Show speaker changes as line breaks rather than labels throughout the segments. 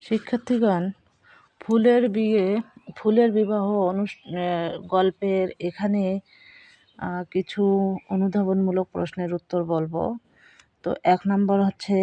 শিক্ষার্থীগণ, ফুলের বিবাহ গল্পের এখানে কিছু অনুধাবনমূলক প্রশ্নের উত্তর বলবো। তো 1 নম্বর হচ্ছে,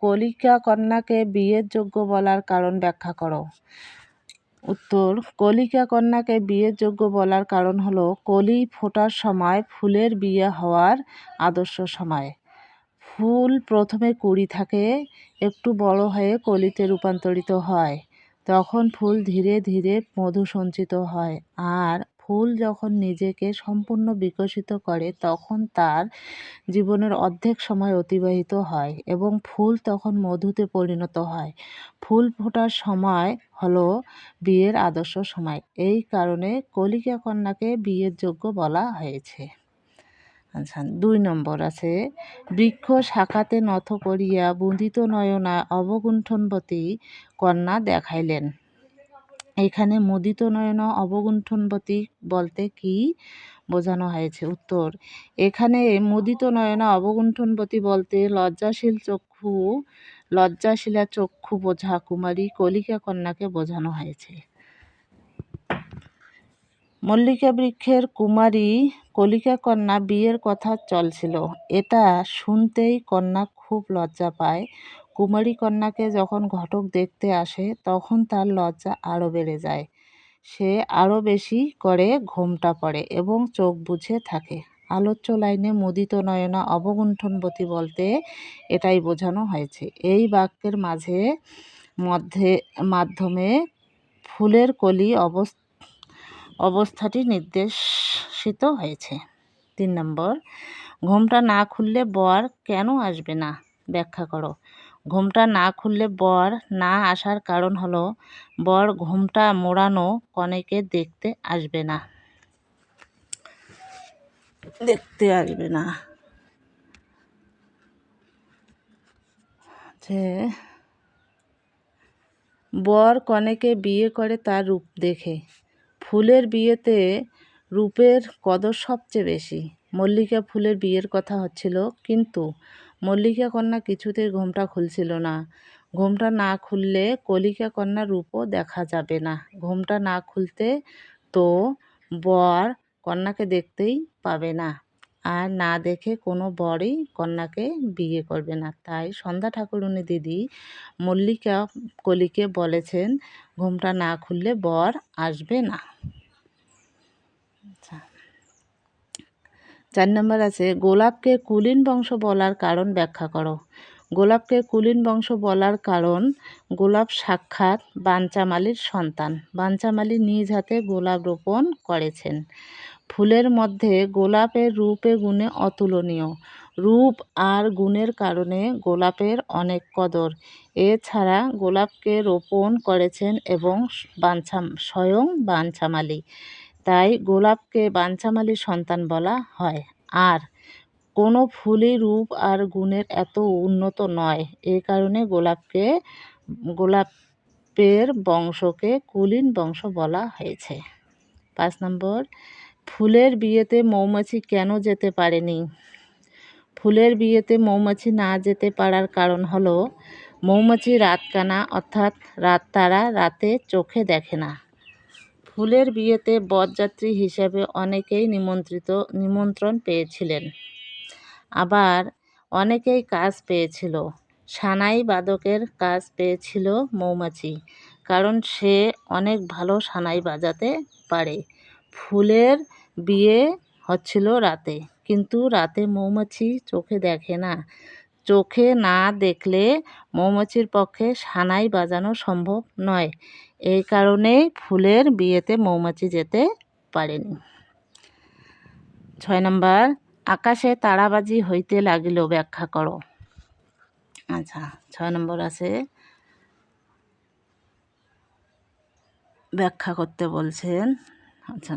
কলিকা কন্যাকে বিয়ের যোগ্য বলার কারণ ব্যাখ্যা করো। উত্তর: কলিকা কন্যাকে বিয়ের যোগ্য বলার কারণ হলো, কলি ফোটার সময় ফুলের বিয়ে হওয়ার আদর্শ সময়। ফুল প্রথমে কুঁড়ি থাকে, একটু বড় হয়ে কলিতে রূপান্তরিত হয়। তখন ফুল ধীরে ধীরে মধু সঞ্চিত হয়, আর ফুল যখন নিজেকে সম্পূর্ণ বিকশিত করে তখন তার জীবনের অর্ধেক সময় অতিবাহিত হয় এবং ফুল তখন মধুতে পরিণত হয়। ফুল ফোটার সময় হলো বিয়ের আদর্শ সময়। এই কারণে কলিকা কন্যাকে বিয়ের যোগ্য বলা হয়েছে। আচ্ছা, 2 নম্বর আছে, বৃক্ষ শাখাতে নথ করিয়া বুঁদিত নয়না অবগুণ্ঠনবতী কন্যা দেখাইলেন। এখানে মুদিত নয়না অবগুণ্ঠনবতী বলতে কি বোঝানো হয়েছে? উত্তর: এখানে মুদিত নয়না অবগুণ্ঠনবতী বলতে লজ্জাশীলা চক্ষু বোঝা কুমারী কলিকা কন্যাকে বোঝানো হয়েছে। মল্লিকা বৃক্ষের কুমারী কলিকা কন্যা বিয়ের কথা চলছিল। এটা শুনতেই কন্যা খুব লজ্জা পায়। কুমারী কন্যাকে যখন ঘটক দেখতে আসে তখন তার লজ্জা আরও বেড়ে যায়। সে আরও বেশি করে ঘোমটা পড়ে এবং চোখ বুজে থাকে। আলোচ্য লাইনে মুদিত নয়না অবগুণ্ঠনবতী বলতে এটাই বোঝানো হয়েছে। এই বাক্যের মাধ্যমে ফুলের কলি অবস্থাটি নির্দেশিত হয়েছে। 3 নম্বর, ঘোমটা না খুললে বর কেন আসবে না? ব্যাখ্যা করো। ঘোমটা না খুললে বর না আসার কারণ হলো, বর ঘোমটা মোড়ানো কনেকে দেখতে আসবে না। বর কনেকে বিয়ে করে তার রূপ দেখে। ফুলের বিয়েতে রূপের কদর সবচেয়ে বেশি। মল্লিকা ফুলের বিয়ের কথা হচ্ছিল, কিন্তু মল্লিকা কন্যা কিছুতেই ঘোমটা খুলছিল না। ঘোমটা না খুললে কলিকা কন্যার রূপও দেখা যাবে না। ঘোমটা না খুলতে তো বর কন্যাকে দেখতেই পাবে না, আর না দেখে কোনো বরই কন্যাকে বিয়ে করবে না। তাই সন্ধ্যা ঠাকুরুনী দিদি মল্লিকা কলিকে বলেছেন, ঘোমটা না খুললে বর আসবে না। আচ্ছা, 4 নম্বর আছে, গোলাপকে কুলীন বংশ বলার কারণ ব্যাখ্যা করো। গোলাপকে কুলীন বংশ বলার কারণ, গোলাপ সাক্ষাৎ বাঞ্চামালীর সন্তান। বাঞ্চামালী নিজ হাতে গোলাপ রোপণ করেছেন। ফুলের মধ্যে গোলাপের রূপে গুণে অতুলনীয়। রূপ আর গুণের কারণে গোলাপের অনেক কদর। এছাড়া গোলাপকে রোপণ করেছেন এবং স্বয়ং বাঞ্চামালী। তাই গোলাপকে বাঞ্চামালীর সন্তান বলা হয়। আর কোনো ফুলই রূপ আর গুণের এত উন্নত নয়। এ কারণে গোলাপের বংশকে কুলীন বংশ বলা হয়েছে। 5 নম্বর, ফুলের বিয়েতে মৌমাছি কেন যেতে পারেনি? ফুলের বিয়েতে মৌমাছি না যেতে পারার কারণ হলো, মৌমাছি রাতকানা, অর্থাৎ তারা রাতে চোখে দেখে না। ফুলের বিয়েতে বরযাত্রী হিসেবে অনেকেই নিমন্ত্রণ পেয়েছিলেন, আবার অনেকেই কাজ পেয়েছিল। সানাই বাদকের কাজ পেয়েছিল মৌমাছি, কারণ সে অনেক ভালো সানাই বাজাতে পারে। ফুলের বিয়ে হচ্ছিল রাতে, কিন্তু রাতে মৌমাছি চোখে দেখে না। চোখে না দেখলে মৌমাছির পক্ষে সানাই বাজানো সম্ভব নয়। এই কারণেই ফুলের বিয়েতে মৌমাছি যেতে পারেনি। 6 নম্বর, আকাশে তারাবাজি হইতে লাগিল, ব্যাখ্যা করো। আচ্ছা, 6 নম্বর আছে, ব্যাখ্যা করতে বলছেন। আচ্ছা,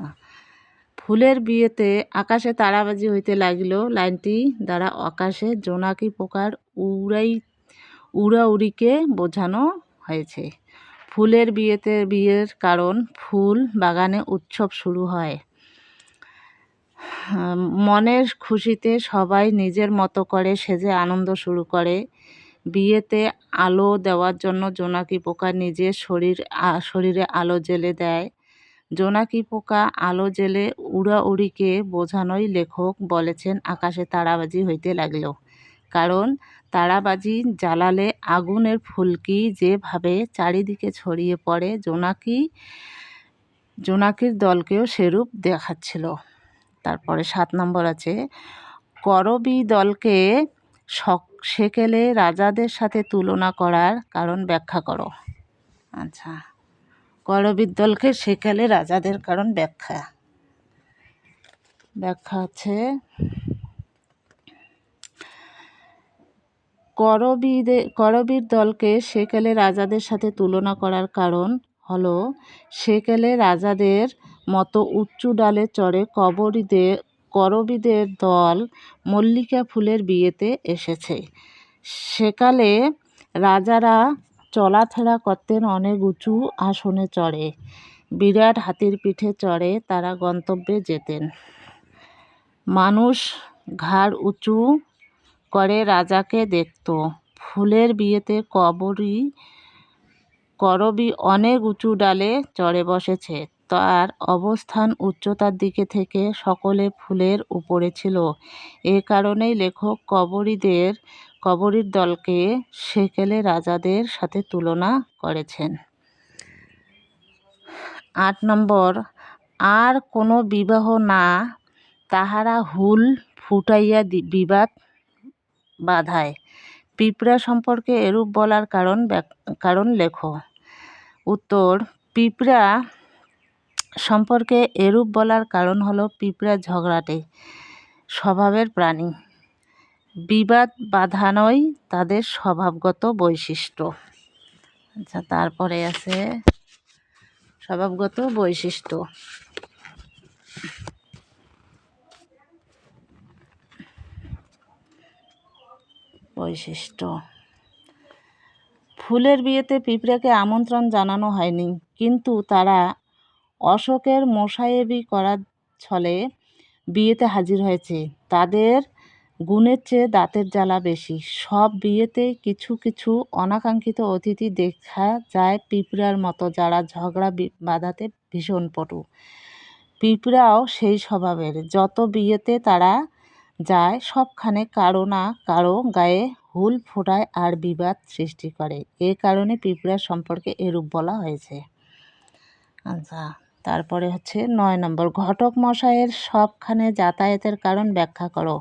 ফুলের বিয়েতে আকাশে তারাবাজি হইতে লাগিল লাইনটি দ্বারা আকাশে জোনাকি পোকার উড়াউড়িকে বোঝানো হয়েছে। ফুলের বিয়ের কারণ, ফুল বাগানে উৎসব শুরু হয়। মনের খুশিতে সবাই নিজের মতো করে সেজে আনন্দ শুরু করে। বিয়েতে আলো দেওয়ার জন্য জোনাকি পোকা নিজের শরীরে আলো জ্বেলে দেয়। জোনাকি পোকা আলো জ্বেলে উড়াউড়িকে বোঝানোই লেখক বলেছেন আকাশে তারাবাজি হইতে লাগল। কারণ তারাবাজি জ্বালালে আগুনের ফুলকি যেভাবে চারিদিকে ছড়িয়ে পড়ে, জোনাকির দলকেও সেরূপ দেখাচ্ছিল। তারপরে 7 নম্বর আছে, করবী দলকে সেকেলে রাজাদের সাথে তুলনা করার কারণ ব্যাখ্যা করো। আচ্ছা, করবীর দলকে সেকেলে রাজাদের কারণ ব্যাখ্যা আছে। করবীর দলকে সেকেলে রাজাদের সাথে তুলনা করার কারণ হলো সেকেলে রাজাদের মতো উঁচু ডালে চড়ে করবীদের দল মল্লিকা ফুলের বিয়েতে এসেছে। সেকালে রাজারা চলাফেরা করতেন অনেক উঁচু আসনে চড়ে, বিরাট হাতির পিঠে চড়ে তারা গন্তব্যে যেতেন। মানুষ ঘাড় উঁচু করে রাজাকে দেখত। ফুলের বিয়েতে করবী অনেক উঁচু ডালে চড়ে বসেছে। তার অবস্থান উচ্চতার দিকে থেকে সকলে ফুলের উপরে ছিল। এ কারণেই লেখক করবীর দলকে সেকেলে রাজাদের সাথে তুলনা করেছেন। 8 নম্বর, আর কোনো বিবাহ না, তাহারা হুল ফুটাইয়া বিবাদ বাধায়। পিঁপড়া সম্পর্কে এরূপ বলার কারণ লেখো। উত্তর, পিঁপড়া সম্পর্কে এরূপ বলার কারণ হলো পিঁপড়া ঝগড়াটে স্বভাবের প্রাণী। বিবাদ বাধানোই তাদের স্বভাবগত বৈশিষ্ট্য। আচ্ছা, তারপরে আছে স্বভাবগত বৈশিষ্ট্য। ফুলের বিয়েতে পিঁপড়াকে আমন্ত্রণ জানানো হয়নি, কিন্তু তারা অশোকের মোসাহেবি করার ছলে বিয়েতে হাজির হয়েছে। তাদের গুণের চেয়ে দাঁতের জ্বালা বেশি। সব বিয়েতেই কিছু কিছু অনাকাঙ্ক্ষিত অতিথি দেখা যায় পিঁপড়ার মতো, যারা ঝগড়া বাঁধাতে ভীষণ পটু। পিঁপড়াও সেই স্বভাবের। যত বিয়েতে তারা যায় সবখানে কারো না কারো গায়ে হুল ফোটায় আর বিবাদ সৃষ্টি করে। এ কারণে পিঁপড়া সম্পর্কে এরূপ বলা হয়েছে। আচ্ছা, তারপরে হচ্ছে 9 নম্বর, ঘটক মশাইয়ের সবখানে যাতায়াতের কারণ ব্যাখ্যা করো।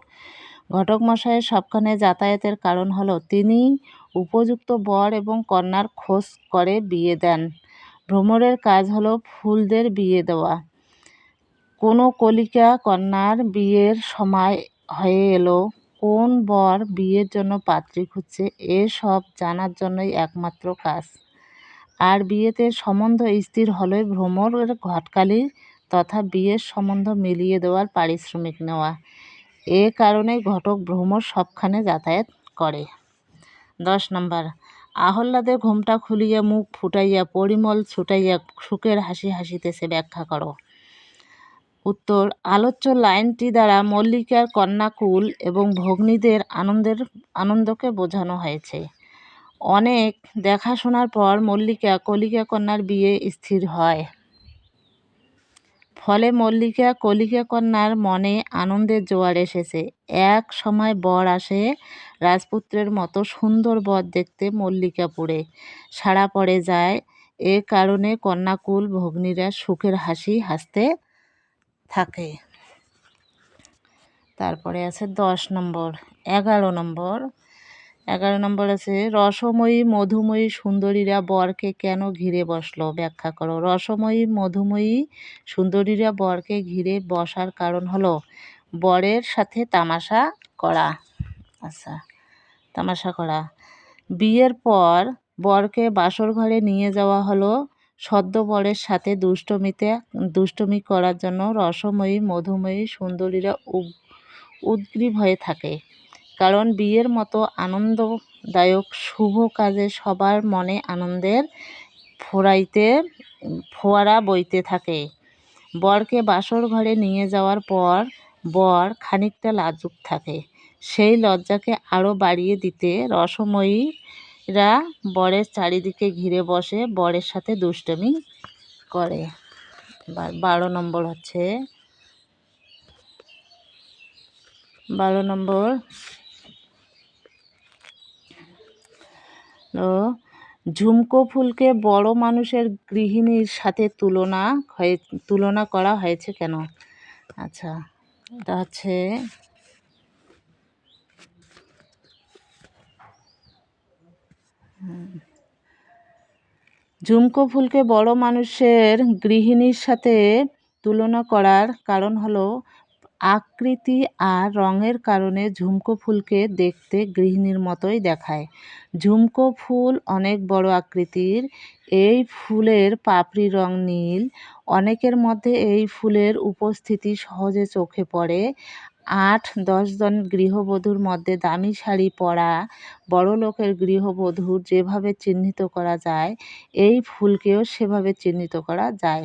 ঘটক মশাইয়ের সবখানে যাতায়াতের কারণ হলো তিনি উপযুক্ত বর এবং কন্যার খোঁজ করে বিয়ে দেন। ভ্রমরের কাজ হলো ফুলদের বিয়ে দেওয়া। কোনো কলিকা কন্যার বিয়ের সময় হয়ে এলো, কোন বর বিয়ের জন্য পাত্রী খুঁজছে, এসব জানার জন্যই একমাত্র কাজ। আর বিয়েতে সম্বন্ধ স্থির হলে ভ্রমরের ঘটকালি তথা বিয়ের সম্বন্ধ মিলিয়ে দেওয়ার পারিশ্রমিক নেওয়া। এ কারণে ঘটক ভ্রমর সবখানে যাতায়াত করে। 10 নম্বর, আহ্লাদে ঘোমটা খুলিয়া মুখ ফুটাইয়া পরিমল ছুটাইয়া সুখের হাসি হাসিতেছে, ব্যাখ্যা করো। উত্তর, আলোচ্য লাইনটি দ্বারা মল্লিকার কন্যাকুল এবং ভগ্নীদের আনন্দকে বোঝানো হয়েছে। অনেক দেখাশোনার পর মল্লিকা কলিকা কন্যার বিয়ে স্থির হয়। ফলে মল্লিকা কলিকা কন্যার মনে আনন্দের জোয়ার এসেছে। এক সময় বর আসে, রাজপুত্রের মতো সুন্দর বর দেখতে মল্লিকাপুরে সাড়া পড়ে যায়। এ কারণে কন্যাকুল ভগ্নীরা সুখের হাসি হাসতে থাকে। তারপরে আছে 10 নম্বর। 11 নম্বর আছে, রসময়ী মধুময়ী সুন্দরীরা বরকে কেন ঘিরে বসলো, ব্যাখ্যা করো। রসময়ী মধুময়ী সুন্দরীরা বরকে ঘিরে বসার কারণ হলো বরের সাথে তামাশা করা। আচ্ছা, তামাশা করা। বিয়ের পর বরকে বাসর ঘরে নিয়ে যাওয়া হলো সদ্য বরের সাথে দুষ্টমি করার জন্য। রসময়ী মধুময়ী সুন্দরীরা উদ্গ্রীব হয়ে থাকে, কারণ বিয়ের মতো আনন্দদায়ক শুভ কাজে সবার মনে আনন্দের ফোয়ারা বইতে থাকে। বরকে বাসর ঘরে নিয়ে যাওয়ার পর বর খানিকটা লাজুক থাকে, সেই লজ্জাকে আরও বাড়িয়ে দিতে রসময়ীরা বরের চারিদিকে ঘিরে বসে, বরের সাথে দুষ্টুমি করে। 12 নম্বর হচ্ছে 12 নম্বর ঝুমকো ফুলকে বড় মানুষের গৃহিণীর সাথে তুলনা করা হয়েছে কেন? আচ্ছা, এটা হচ্ছে ঝুমকো ফুলকে বড় মানুষের গৃহিণীর সাথে তুলনা করার কারণ হলো আকৃতি আর রঙের কারণে ঝুমকো ফুলকে দেখতে গৃহিণীর মতোই দেখায়। ঝুমকো ফুল অনেক বড় আকৃতির। এই ফুলের পাপড়ির রং নীল। অনেকের মধ্যে এই ফুলের উপস্থিতি সহজে চোখে পড়ে। 8-10 জন গৃহবধূর মধ্যে দামি শাড়ি পরা বড়লোকের গৃহবধূ যেভাবে চিহ্নিত করা যায়, এই ফুলকেও সেভাবে চিহ্নিত করা যায়।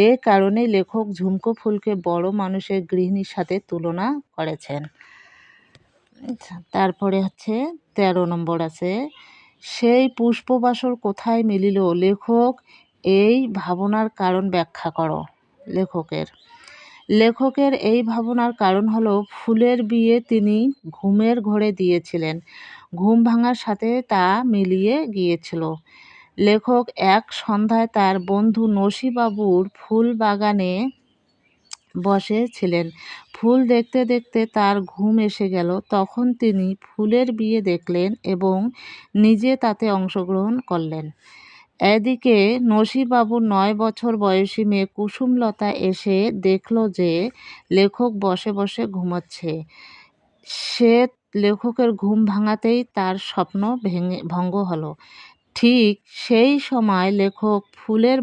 এ কারণেই লেখক ঝুমকো ফুলকে বড় মানুষের গৃহিণীর সাথে তুলনা করেছেন। আচ্ছা, তারপরে হচ্ছে 13 নম্বর আছে, সেই পুষ্পবাসর কোথায় মিলিল? লেখক এই ভাবনার কারণ ব্যাখ্যা করো। লেখকের এই ভাবনার কারণ হলো ফুলের বিয়ে তিনি ঘুমের ঘোরে দিয়েছিলেন। ঘুম ভাঙার সাথে তা মিলিয়ে গিয়েছিল। লেখক এক সন্ধ্যায় তার বন্ধু নসীবাবুর ফুল বাগানে বসেছিলেন। ফুল দেখতে দেখতে তার ঘুম এসে গেল। তখন তিনি ফুলের বিয়ে দেখলেন এবং নিজে তাতে অংশগ্রহণ করলেন। এদিকে নসীবাবুর 9 বছর বয়সী মেয়ে কুসুমলতা এসে দেখল যে লেখক বসে বসে ঘুমাচ্ছে। সে লেখকের ঘুম ভাঙাতেই তার স্বপ্ন ভঙ্গ হলো। ঠিক সেই সময় লেখক ফুলের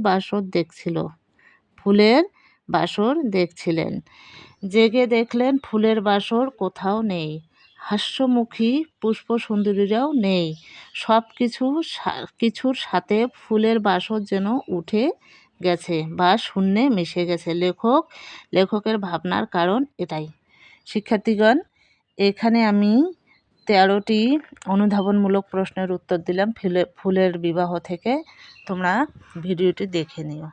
বাসর দেখছিলেন। জেগে দেখলেন ফুলের বাসর কোথাও নেই। হাস্যমুখী পুষ্পসুন্দরীরাও নেই। সব কিছুর সাথে ফুলের বাসর যেন উঠে গেছে বা শূন্যে মিশে গেছে। লেখকের ভাবনার কারণ এটাই। শিক্ষার্থীগণ, এখানে আমি 13টি অনুধাবনমূলক প্রশ্নের উত্তর দিলাম ফুলের বিবাহ থেকে। তোমরা ভিডিওটি দেখে নিও।